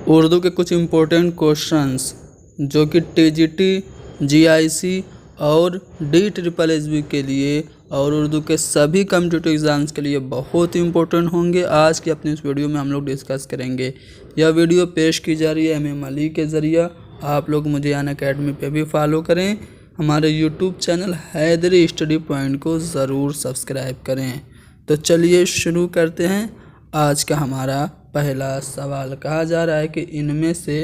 उर्दू के कुछ important questions जो कि टीजीटी, जीआईसी और DSSS के लिए और उर्दू के सभी कम्पिटिटिव एग्ज़ाम्स के लिए बहुत ही इम्पोर्टेंट होंगे। आज की अपनी इस वीडियो में हम लोग डिस्कस करेंगे। यह वीडियो पेश की जा रही है MM अली के ज़रिए। आप लोग मुझे अनअकैडमी पे भी फॉलो करें। हमारे YouTube channel Haidri study point को ज़रूर सब्सक्राइब करें। तो चलिए शुरू करते हैं। आज का हमारा पहला सवाल कहा जा रहा है कि इनमें से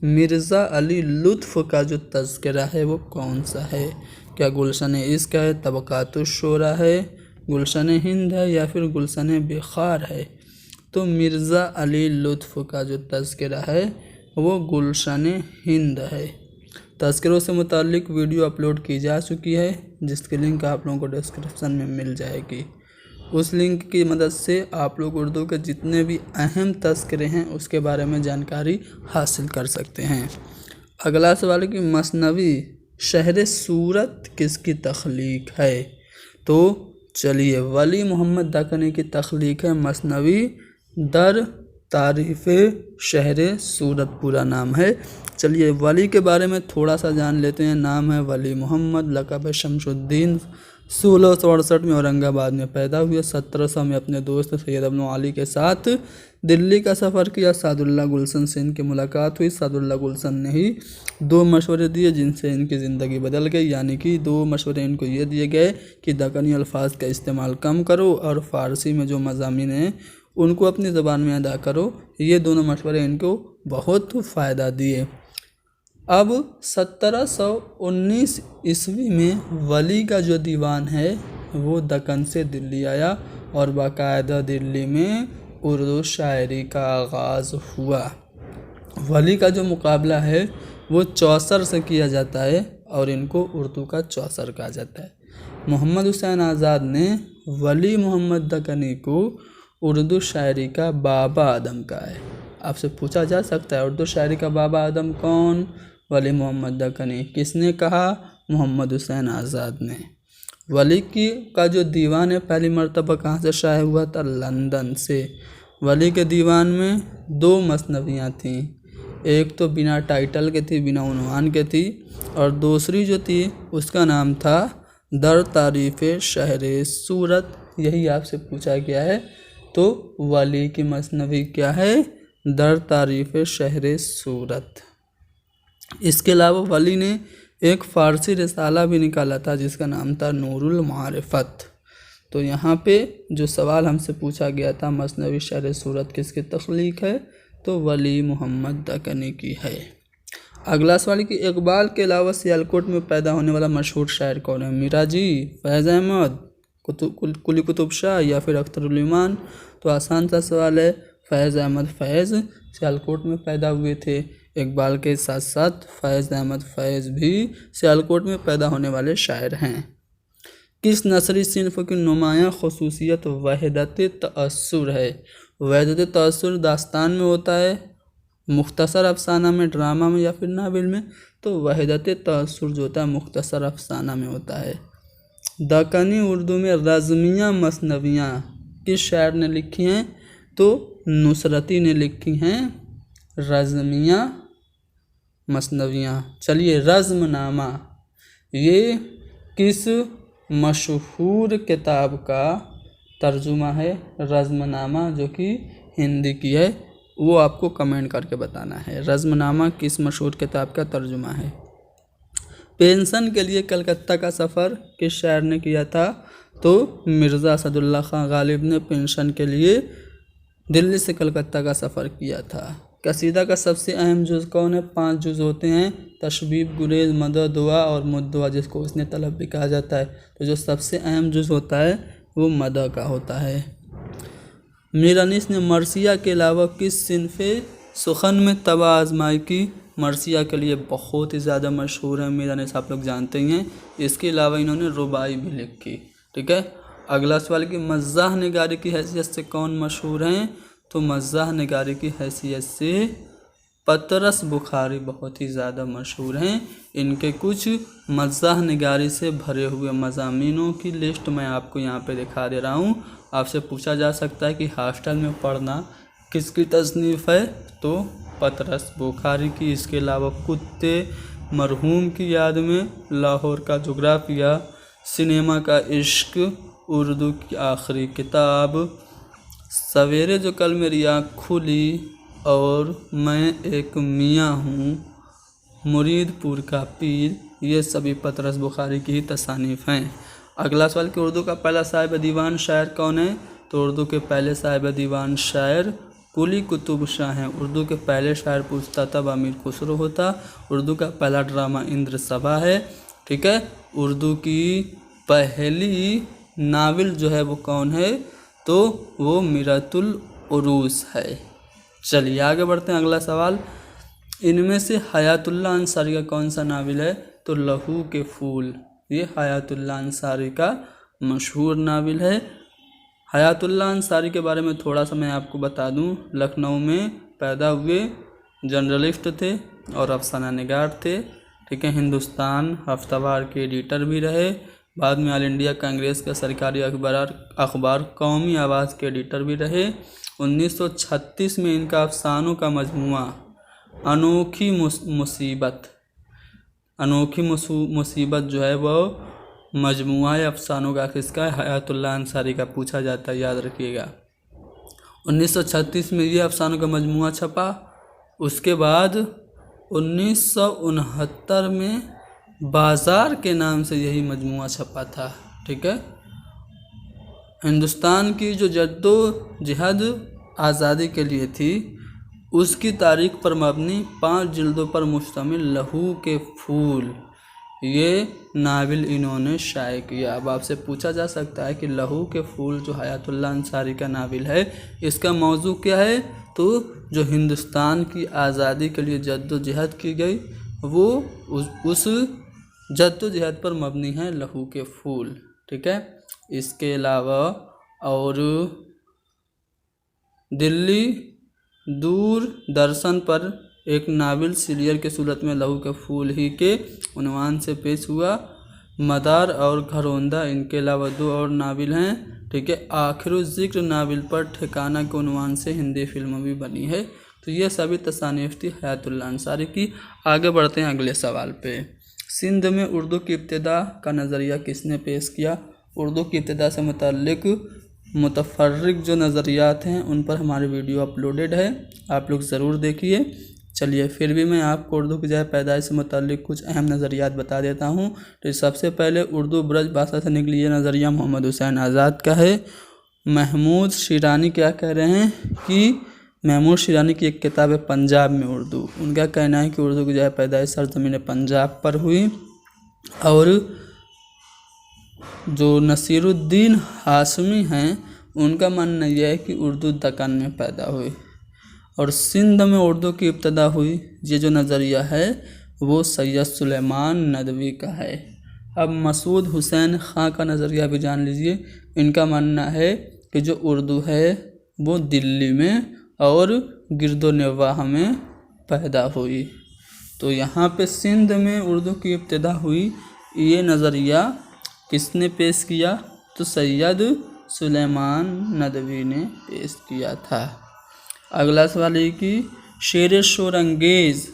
मिर्ज़ा अली लुत्फ़ का जो तज़किरा है वो कौन सा है। क्या गुलशन इश्क है, तबक़ातुश्शोरा है, गुलशन हिंद है या फिर गुलशन बिखार है। तो मिर्ज़ा अली लुत्फ़ का जो तज़किरा है वो गुलशन हिंद है। तज़किरों से मुताल्लिक़ वीडियो अपलोड की जा चुकी है जिसकी लिंक आप लोगों को डिस्क्रिप्शन में मिल जाएगी। उस लिंक की मदद से आप लोग उर्दू के जितने भी अहम तज़किरे हैं उसके बारे में जानकारी हासिल कर सकते हैं। अगला सवाल है कि मसनवी शहर सूरत किसकी तख्लीक है। तो चलिए, वली मोहम्मद दक्कनी की तख्लीक है मसनवी दर तारीफ़ शहर सूरत पूरा नाम है। चलिए वली के बारे में थोड़ा सा जान लेते हैं। नाम है वली मोहम्मद, लक़ब शमशुद्दीन। 1668 में औरंगाबाद में पैदा हुए। 1700 में अपने दोस्त सैयद अब्दुल अली के साथ दिल्ली का सफ़र किया। सादुल्लाह गुलशन से इनकी मुलाकात हुई। सादुल्लाह गुलशन ने ही 2 मशवरे दिए जिनसे इनकी ज़िंदगी बदल गई। यानी कि 2 मशवरे इनको ये दिए गए कि दक्कनी अल्फाज का इस्तेमाल कम करो और फ़ारसी में जो मज़ामीन हैं उनको अपनी ज़बान में अदा करो। ये दोनों मशवरे इनको बहुत फ़ायदा दिए। अब 1719 ईस्वी में वली का जो दीवान है वो दक्कन से दिल्ली आया और बाकायदा दिल्ली में उर्दू शायरी का आगाज़ हुआ। वली का जो मुकाबला है वो चौसर से किया जाता है और इनको उर्दू का चौसर कहा जाता है। मोहम्मद हुसैन आज़ाद ने वली मोहम्मद दक्कनी को उर्दू शायरी का बाबा आदम कहा है। आपसे पूछा जा सकता है उर्दू शायरी का बाबा आदम कौन। वली मोहम्मद दक्कनी। किसने कहा? मोहम्मद हुसैन आज़ाद ने। वली का जो दीवान है पहली मर्तबा कहाँ से शाये हुआ था? लंदन से। वली के दीवान में 2 मसनवियाँ थीं। एक तो बिना टाइटल के थी, बिना उन्वान के थी, और दूसरी जो थी उसका नाम था दर तारीफ़ शहर सूरत। यही आपसे पूछा गया है। तो वली की मसनवी क्या है? दर तारीफ़ शहर सूरत। इसके अलावा वली ने एक फ़ारसी रिसाला भी निकाला था जिसका नाम था नूरुल मारिफत। तो यहाँ पे जो सवाल हमसे पूछा गया था मसनवी शहर सूरत किसकी तख्लीक है, तो वली मोहम्मद दक्कनी की है। अगला सवाल कि इकबाल के अलावा सियालकोट में पैदा होने वाला मशहूर शायर कौन है? मिराजी, फैज़ अहमद, कुली कुतुब शाह या फिर अख्तरुल इमान। तो आसान सा सवाल है, फैज़ अहमद फैज़ सियालकोट में पैदा हुए थे। इकबाल के साथ साथ फैज़ अहमद फैज़ भी सियालकोट में पैदा होने वाले शायर हैं। किस नसरी सिन्फ़ की नुमायाँ ख़ुसूसियत वहदत तअस्सुर है? वहदत तअस्सुर दास्तान में होता है, मुख्तसर अफसाना में, ड्रामा में या फिर नावल में। तो वहदत तअस्सुर जो होता है मुख्तसर अफसाना में होता है। दक्कनी उर्दू में रज़मिया मसनवियाँ किस शायर ने लिखी हैं? तो नुसरती ने लिखी हैं रज़मिया मसनवियाँ। चलिए, रज़्मनामा ये किस मशहूर किताब का तर्जुमा है? रज़्मनामा जो कि हिंदी की है वो आपको कमेंट करके बताना है। रज़्मनामा किस मशहूर किताब का तर्जुमा है? पेंशन के लिए कलकत्ता का सफ़र किस शायर ने किया था? तो मिर्ज़ा असदुल्ला खां गालिब ने पेंशन के लिए दिल्ली से कलकत्ता का सफ़र किया था। कसीदा का सबसे अहम जुज़ कौन है? 5 जुज़ होते हैं, तशबीब, गुरेज, मदह, दुआ और मुद्दुआ, जिसको उसने तलब भी कहा जाता है। तो जो सबसे अहम जुज़ होता है वो मदह का होता है। मीर अनीस ने मरसिया के अलावा किस सिन्फ़े सुखन में तबा आज़माई की? मरसिया के लिए बहुत ही ज़्यादा मशहूर है मीर अनीस, आप लोग जानते ही हैं। इसके अलावा इन्होंने रुबाई भी लिखी। ठीक है। अगला सवाल कि मज़ाह निगारी की हैसियत से कौन मशहूर हैं? तो मज़ाह निगारी की हैसियत से पतरस बुखारी बहुत ही ज़्यादा मशहूर हैं। इनके कुछ मज़ाह निगारी से भरे हुए मज़ामीनों की लिस्ट मैं आपको यहाँ पे दिखा दे रहा हूँ। आपसे पूछा जा सकता है कि हॉस्टल में पढ़ना किसकी तसनीफ़ है? तो पतरस बुखारी की। इसके अलावा कुत्ते मरहूम की याद में, लाहौर का जोग्राफिया, सिनेमा का इश्क, उर्दू की आखिरी किताब, सवेरे जो कल मेरी आँख खुली और मैं एक मियाँ हूँ, मुरीदपुर का पीर, ये सभी पतरस बुखारी की ही तसानीफ़ हैं। अगला सवाल कि उर्दू का पहला साहिब दीवान शायर कौन है? तो उर्दू के पहले साहिब दीवान शायर कुली कुतुब शाह हैं। उर्दू के पहले शायर पूछता तब अमीर खुसरो होता। उर्दू का पहला ड्रामा इंद्र सभा है। ठीक है। उर्दू की पहली नावल जो है वो कौन है? तो वो मिरतुल उरूस है। चलिए आगे बढ़ते हैं। अगला सवाल, इनमें से हयातुल्लाह अंसारी का कौन सा नावल है? तो लहू के फूल। ये हयातुल्लाह अंसारी का मशहूर नावल है। हयातुल्लाह अंसारी के बारे में थोड़ा सा मैं आपको बता दूं। लखनऊ में पैदा हुए, जर्नलिस्ट थे और अफसाना निगार थे। ठीक है। हिंदुस्तान हफ्तावार के एडिटर भी रहे। बाद में ऑल इंडिया कांग्रेस का सरकारी अखबार कौमी आवाज़ के एडिटर भी रहे। 1936 में इनका अफसानों का मजमुआ अनोखी मुसीबत जो है वो मजमुआ अफसानों का किसका है? हयातुल्लाह अंसारी का पूछा जाता है, याद रखिएगा। 1936 में ये अफसानों का मजमुआ छपा। उसके बाद 1969 में बाज़ार के नाम से यही मजमुआ छपा था। ठीक है। हिंदुस्तान की जो जद्दोजहद आज़ादी के लिए थी उसकी तारीख पर मबनी 5 जिल्दों पर मुश्तमिल लहू के फूल, ये नावल इन्होंने शाये किया। अब आपसे पूछा जा सकता है कि लहू के फूल जो हयातुल्लाह अंसारी का नावल है इसका मौजू क्या है? तो जो हिंदुस्तान की आज़ादी के लिए जद्दोजहद की गई वो उस जद्दोजहद पर मबनी है लहू के फूल। ठीक है। इसके अलावा और दिल्ली दूरदर्शन पर एक नावल सीरियल के सूरत में लहू के फूल ही के उन्वान से पेश हुआ। मदार और घरौंदा, इनके अलावा 2 और नावल हैं। ठीक है। आखिर ज़िक्र नावल पर ठिकाना के उन्वान से हिंदी फिल्म भी बनी है। तो ये सभी तसानीफ़ थी हयातुल्लाह अंसारी की। आगे बढ़ते हैं अगले सवाल पे। सिंध में उर्दू की इब्तिदा का नज़रिया किसने पेश किया? उर्दू की इब्तिदा से मुतल्लिक मुतफर्रिक जो नज़रियात हैं उन पर हमारी वीडियो अपलोडेड है, आप लोग ज़रूर देखिए। चलिए फिर भी मैं आपको उर्दू की पैदाइश से मुतल्लिक कुछ अहम नज़रियात बता देता हूँ। तो सबसे पहले उर्दू ब्रज भाषा से निकली ये नज़रिया मोहम्मद हुसैन आज़ाद का है। महमूद शिरानी क्या कह रहे हैं कि महमूद शिरानी की एक किताब है पंजाब में उर्दू। उनका कहना है कि उर्दू की पैदाइश सरज़मीन पंजाब पर हुई। और जो नसीरुद्दीन हाशमी हैं उनका मानना यह है कि उर्दू दक्कन में पैदा हुई और सिंध में उर्दू की इब्तिदा हुई। ये जो नज़रिया है वो सैयद सुलेमान नदवी का है। अब मसूद हुसैन खां का नज़रिया भी जान लीजिए। इनका मानना है कि जो उर्दू है वो दिल्ली में और गिरदोनवाह में पैदा हुई। तो यहाँ पे सिंध में उर्दू की इब्तिदा हुई, ये नज़रिया किसने पेश किया? तो सैयद सुलेमान नदवी ने पेश किया था। अगला सवाल है कि शेर शोरंगेज़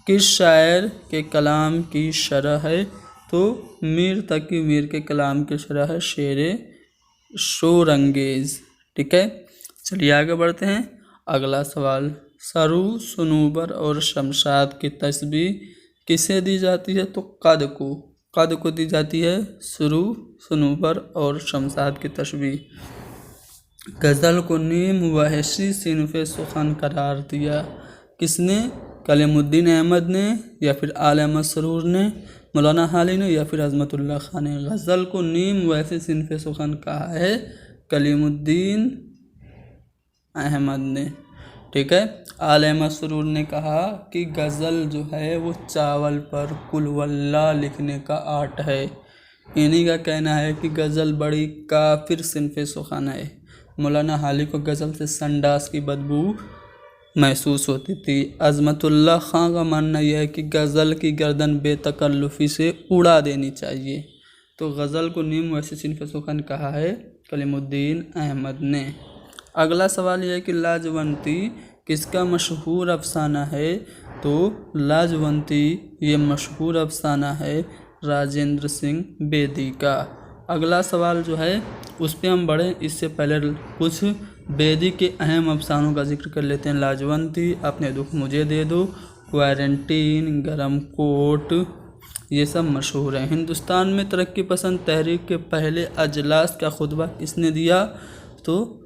किस शायर के कलाम की शरह है? तो मीर तकी मीर के कलाम की शरह है शेर शोरंगेज़। ठीक है। चलिए आगे बढ़ते हैं। अगला सवाल, सरू, सुनूबर और शमशाद की तस्बीह किसे दी जाती है? तो कद को दी जाती है सरू, सुनूबर और शमशाद की तस्बीह। गज़ल को नीम वहशी सिनफ़े सुखन करार दिया किसने? कलीमुद्दीन अहमद ने या फिर आले मसरूर ने, मौलाना हाली ने या फिर अज़मतुल्लाह खान ने। गज़ल को नीम वहशी सिनफ़े सुखन कहा है कलीमुद्दीन अहमद ने। ठीक है। आले मसरूर ने कहा कि गज़ल जो है वो चावल पर कुल वल्लाह लिखने का आर्ट है। इन्हीं का कहना है कि गज़ल बड़ी काफिर सिनफ़े सुखन है। मौलाना हाली को गज़ल से संडास की बदबू महसूस होती थी। अज़मतुल्लाह खां का मानना यह है कि गज़ल की गर्दन बेतकल्लुफ़ी से उड़ा देनी चाहिए। तो गज़ल को नीम वैसे सिनफ़े सुखन कहा है कलीमुद्दीन अहमद ने। अगला सवाल यह है कि लाजवंती किसका मशहूर अफसाना है? तो लाजवंती ये मशहूर अफसाना है राजेंद्र सिंह बेदी का। अगला सवाल जो है उस पर हम बढ़ें इससे पहले कुछ बेदी के अहम अफसानों का जिक्र कर लेते हैं। लाजवंती, अपने दुख मुझे दे दो, क्वारंटीन, गरम कोट, ये सब मशहूर हैं। हिंदुस्तान में तरक्की पसंद तहरीक के पहले अजलास का खुतबा किसने दिया? तो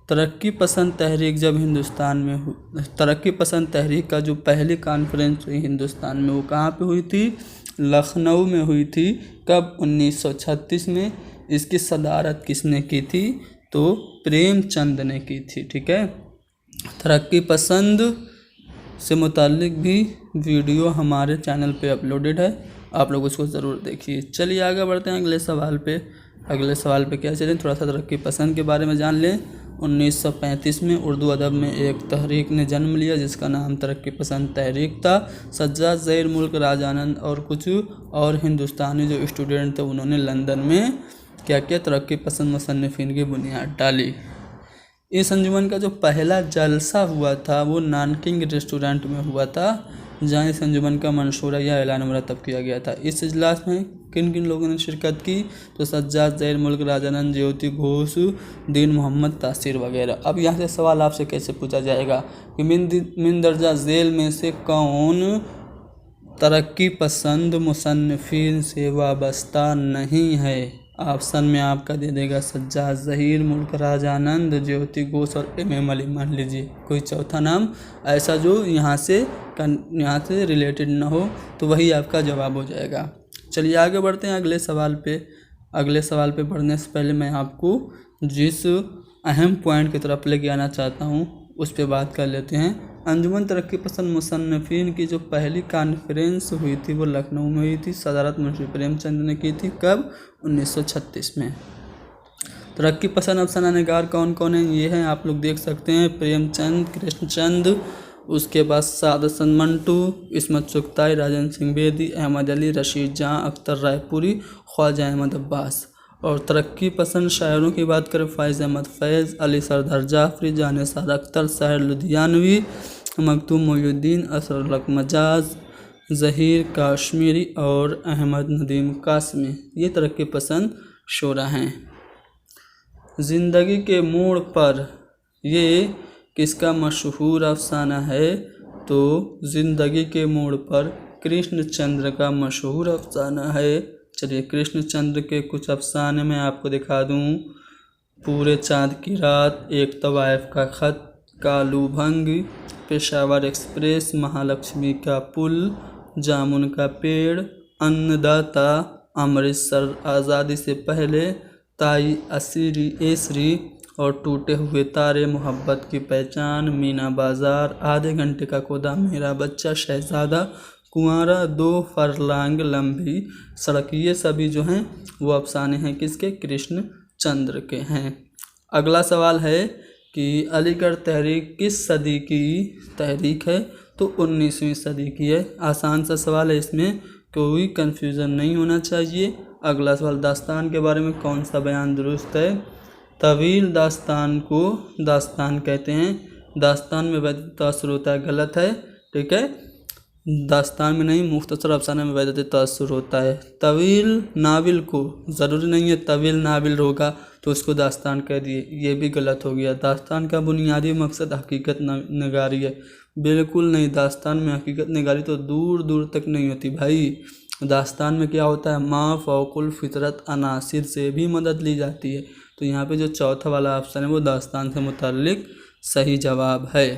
तरक्की पसंद तहरीक जब हिंदुस्तान में तरक्की पसंद तहरीक का जो पहली कॉन्फ्रेंस हुई हिंदुस्तान में वो कहाँ पे हुई थी? लखनऊ में हुई थी। कब? 1936 में। इसकी सदारत किसने की थी? तो प्रेमचंद ने की थी। ठीक है। तरक्की पसंद से मुताल्लिक भी वीडियो हमारे चैनल पे अपलोडेड है, आप लोग उसको ज़रूर देखिए। चलिए आगे बढ़ते हैं अगले सवाल पे। अगले सवाल पे क्या चलें, थोड़ा सा तरक्की पसंद के बारे में जान लें। 1935 में उर्दू अदब में एक तहरीक ने जन्म लिया जिसका नाम तरक्की पसंद तहरीक था। सज्जाद ज़हीर, मुल्क राजानंद और कुछ और हिंदुस्तानी जो स्टूडेंट थे उन्होंने लंदन में क्या किया? तरक्की पसंद मुसन्निफीन की बुनियाद डाली। इस अंजुमन का जो पहला जलसा हुआ था वो नानकिंग रेस्टोरेंट में हुआ था जहाँ इस अंजुमन का मंशूरा या ऐलान मुरतब किया गया था। इस इजलास में किन किन लोगों ने शिरकत की? तो सज्जाद ज़हीर, मुल्क राजानंद, ज्योति घोष, दीन मोहम्मद तासीर वगैरह। अब यहाँ से सवाल आपसे कैसे पूछा जाएगा कि मिन दर्जा झेल में से कौन तरक्की पसंद मुसन्निफीन से वाबस्ता नहीं है? ऑप्शन में आपका दे देगा सज्जाद ज़हीर, मुल्क राजानंद, ज्योति घोष और इमाम अली। मान लीजिए कोई चौथा नाम ऐसा जो यहाँ से रिलेटेड ना हो तो वही आपका जवाब हो जाएगा। चलिए आगे बढ़ते हैं अगले सवाल पे। अगले सवाल पे बढ़ने से पहले मैं आपको जिस अहम पॉइंट की तरफ लेके आना चाहता हूँ उस पर बात कर लेते हैं। अंजुमन तरक्की पसंद मुसन्निफीन की जो पहली कॉन्फ्रेंस हुई थी वो लखनऊ में हुई थी। सदारत मुंशी प्रेमचंद ने की थी। कब? 1936 में। तरक्की पसंद अफसाना निगार कौन कौन है ये हैं आप लोग देख सकते हैं। प्रेमचंद, कृष्णचंद, उसके बाद साद हसन मंटू, इस्मत चुगताई, राजेंद्र सिंह बेदी, अहमद अली, रशीद जहाँ, अख्तर रायपुरी, ख्वाजा अहमद अब्बास। और तरक्की पसंद शायरों की बात करें फ़ाइज़ अहमद फैज़, अली सरदार जाफरी, जानिसार अख्तर, साहिर लुधियानवी, मखदूम मोहिउद्दीन, असरल मजाज, ज़हीर काश्मीरी और अहमद नदीम कासमी। ये तरक्की पसंद शोरा हैं। ज़िंदगी के मोड़ पर ये किसका मशहूर अफसाना है? तो ज़िंदगी के मोड़ पर कृष्णचंद्र का मशहूर अफसाना है। चलिए कृष्णचंद्र के कुछ अफसाने मैं आपको दिखा दूं। पूरे चाँद की रात, एक तवाइफ का ख़त, कालू भंग, पेशावर एक्सप्रेस, महालक्ष्मी का पुल, जामुन का पेड़, अन्नदाता, अमृतसर, आज़ादी से पहले, ताई एसरी और टूटे हुए तारे, मोहब्बत की पहचान, मीना बाज़ार, आधे घंटे का कोदा, मेरा बच्चा, शहज़ादा, कुंवारा, 2 फरलांग लंबी सड़क। ये सभी जो हैं वो अफसाने हैं किसके? कृष्णचंद्र के हैं। अगला सवाल है कि अलीगढ़ तहरीक किस सदी की तहरीक है? तो 19वीं सदी की है। आसान सा सवाल है, इसमें कोई कन्फ्यूज़न नहीं होना चाहिए। अगला सवाल, दास्तान के बारे में कौन सा बयान दुरुस्त है? तवील दास्तान को दास्तान कहते हैं। दास्तान में वैधता तासुर होता है, गलत है। ठीक है, दास्तान में नहीं, मुख्तसर अफसाने में वैधता तासुर होता है। तवील नाविल को ज़रूरी नहीं है तवील नाविल होगा तो उसको दास्तान कह दिए, ये भी गलत हो गया। दास्तान का बुनियादी मकसद हकीकत नगारी है, बिल्कुल नहीं। दास्तान में हकीकत नगारी तो दूर दूर तक नहीं होती भाई। दास्तान में क्या होता है? मा फ़ौकुल फितरत अनासिर से भी मदद ली जाती है। तो यहाँ पे जो चौथा वाला ऑप्शन है वो दास्तान से मुताल्लिक सही जवाब है।